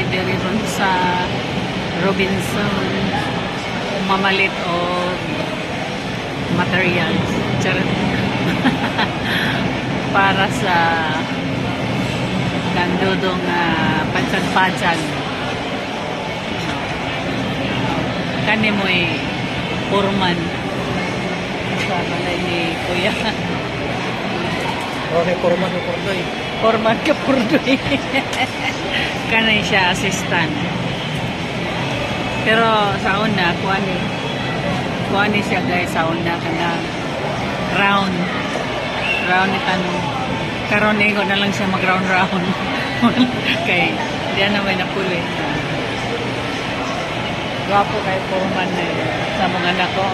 diri ron sa Robinson mamalit o materials. Charot. Para sa nandudong pansag-pansag. Kani mo'y purman. Sa balay ni Kuya. Okay, format o portoy. Purman ka purdoy. Kanay siya assistant. Pero sa una, kuani siya guys sa una kana round ni tanong. Karon ko na lang siya mag-round kay diyan na may napuli. Gwapo kay Foreman na sa mga anak ko.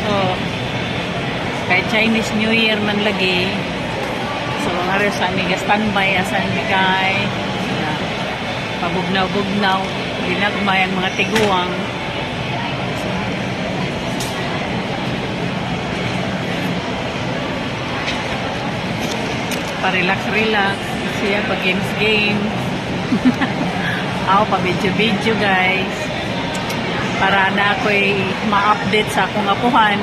So, kay Chinese New Year man lagi. So, halos sa amiga standby asan bigay. Pabugnaw-bugnaw. Ginagmay ang mga tiguang. Pa-relax-relax. Siya pa-games-game. Ako pa-video-video guys. Para na ako'y ma-update sa akong apuhan.